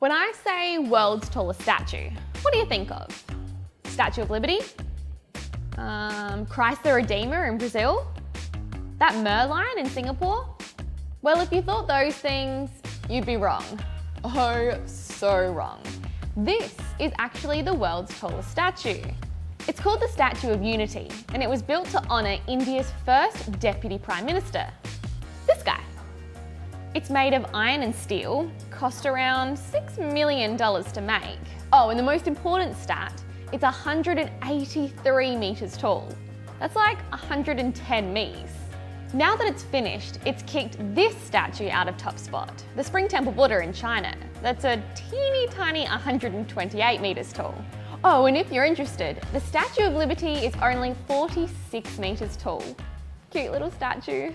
When I say world's tallest statue, what do you think of? Statue of Liberty? Christ the Redeemer in Brazil? That Merlion in Singapore? Well, if you thought those things, you'd be wrong. Oh, so wrong. This is actually the world's tallest statue. It's called the Statue of Unity, and it was built to honour India's first Deputy Prime Minister, this guy. It's made of iron and steel, cost around $6 million to make. Oh, and the most important stat, it's 183 metres tall. That's like 110 me's. Now that it's finished, it's kicked this statue out of top spot, the Spring Temple Buddha in China. That's a teeny tiny 128 metres tall. Oh, and if you're interested, the Statue of Liberty is only 46 metres tall. Cute little statue.